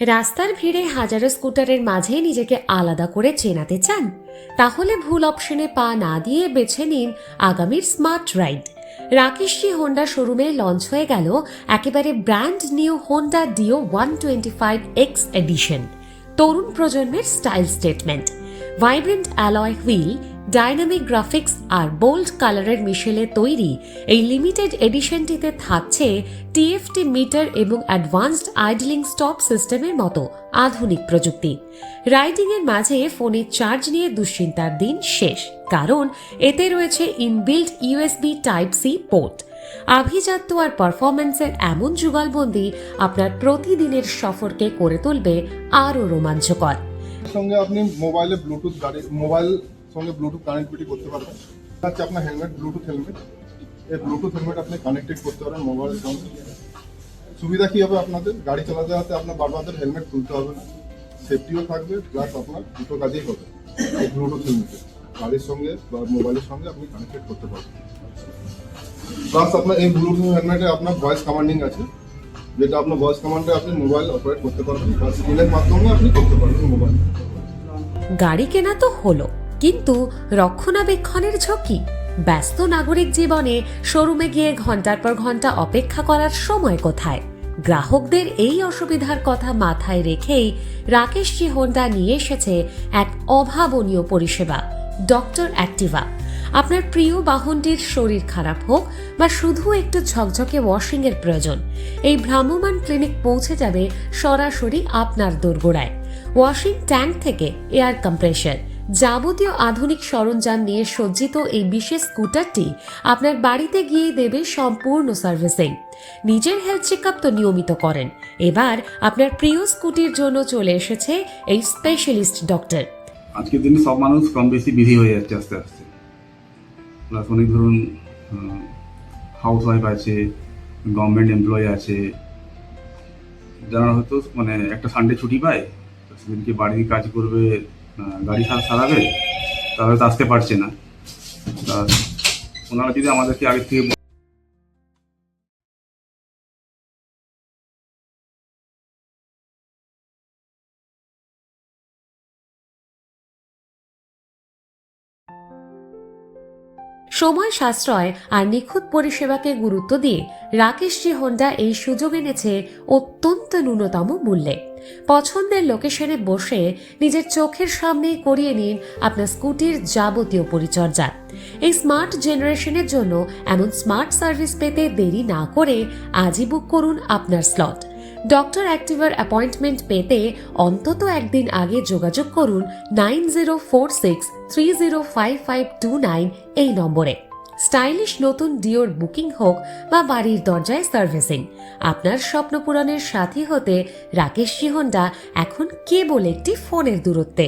রাস্তার ভিড়ে হাজারো স্কুটারের মাঝে নিজেকে আলাদা করে চেনাতে চান? তাহলে ভুল অপশনে পা না দিয়ে বেছে নিন আগামীর স্মার্ট রাইড। রাকেশজি হোন্ডা শোরুমে লঞ্চ হয়ে গেল একেবারে brand new Honda deo 125X addition, তরুণ প্রজন্মের style statement. Vibrant alloy wheel, dynamic graphics আর বোল্ড কালারের মিশেলে তৈরি এই লিমিটেড এডিশনটিতে থাকছে টিএফটি মিটার এবং অ্যাডভান্সড আইডলিং স্টপ সিস্টেমের মতো আধুনিক প্রযুক্তি। রাইডিংয়ের মাঝে ফোনের চার্জ নিয়ে দুশ্চিন্তার দিন শেষ, কারণ এতে রয়েছে inbuilt USB type C port. আভিজাত্য আর পারফরম্যান্সের এমন যুগলবন্দি আপনার প্রতিদিনের সফরকে করে তুলবে আরও রোমাঞ্চকর। সঙ্গে আপনি মোবাইলে ব্লুটুথ মোবাইল সঙ্গে ব্লুটুথ কানেক্টিভিটি করতে পারবেন। হচ্ছে আপনার হেলমেট, ব্লুটুথ হেলমেট। এই ব্লুটুথ হেলমেট আপনি কানেক্টেড করতে পারেন মোবাইলের সঙ্গে। সুবিধা কী হবে, আপনাদের গাড়ি চালাতে যাতে আপনার বারবার হেলমেট খুলতে হবে না, সেফটিও থাকবে, প্লাস আপনার দুটো কাজেই হবে। এই ব্লুটুথ হেলমেটে গাড়ির সঙ্গে বা মোবাইলের সঙ্গে আপনি কানেক্টেড করতে পারবেন। প্লাস আপনার এই ব্লুটুথ হেলমেটে আপনার ভয়েস কমান্ডিং আছে, যেটা আপনার ভয়েস কমান্ডে আপনি মোবাইল অপারেট করতে পারবেন বা স্ক্রিনের মাধ্যমে আপনি করতে পারবেন মোবাইল। গাড়ি কেনা তো হলো, কিন্তু রক্ষণাবেক্ষণের ঝুঁকি। ব্যস্ত নাগরিক জীবনে শোরুমে গিয়ে ঘন্টার পর ঘন্টা অপেক্ষা করার সময় কোথায়? গ্রাহকদের এই অসুবিধার কথা মাথায় রেখেই রাকেশজি হোন্ডা নিয়ে এসেছে এক অভাবনীয় পরিষেবা, ডক্টর অ্যাক্টিভা। আপনার প্রিয় বাহনটির শরীর খারাপ হোক বা শুধু একটু ঝকঝকে ওয়াশিং এর প্রয়োজন, এই ভ্রাম্যমাণ ক্লিনিক পৌঁছে যাবে সরাসরি আপনার দোরগোড়ায়। ওয়াশিং ট্যাঙ্ক থেকে এয়ার কম্প্রেসার, যাবতীয় আধুনিক সরঞ্জাম নিয়ে সজ্জিত এই বিশেষ স্কুটারটি আপনার বাড়িতে গিয়ে দেবে সম্পূর্ণ সার্ভিসিং। নিজের হেলথ চেকআপ তো নিয়মিত করেন, এবার আপনার প্রিয় স্কুটির জন্য চলে এসেছে এই স্পেশালিস্ট ডক্টর। আজকের দিনে সব মানুষ কম বেশি বিজি হয়ে যাচ্ছে আস্তে আস্তে। প্লাস অনেক ধরুন হাউস ওয়াইফ আছে, গভর্নমেন্ট এমপ্লয়ি আছে, যারা হয়তো মানে একটা সানডে ছুটি পায়, সেদিনকে বাড়ির কাজ করবে, গাড়ি সারাবে, তারা হয়তো আসতে পারছে না। তা ওনারা যদি আমাদেরকে আগে থেকে সময় সাশ্রয় আর নিখুঁত পরিষেবাকে গুরুত্ব দিয়ে রাকেশজি হোন্ডা এই সুযোগ এনেছে অত্যন্ত ন্যূনতম মূল্যে। পছন্দের লোকেশনে বসে নিজের চোখের সামনেই করিয়ে নিন আপনার স্কুটির যাবতীয় পরিচর্যা। এই স্মার্ট জেনারেশনের জন্য এমন স্মার্ট সার্ভিস পেতে দেরি না করে আজই বুক করুন আপনার স্লট। ডক্টর অ্যাক্টিভার অ্যাপয়েন্টমেন্ট পেতে অন্তত একদিন আগে যোগাযোগ করুন 9046305529 এই নম্বরে। স্টাইলিশ নতুন ডিওর বুকিং হোক বা বাড়ির দরজায় সার্ভিসিং, আপনার স্বপ্ন পূরণের সাথী হতে রাকেশজি হোন্ডা এখন কেবল একটি ফোনের দূরত্বে।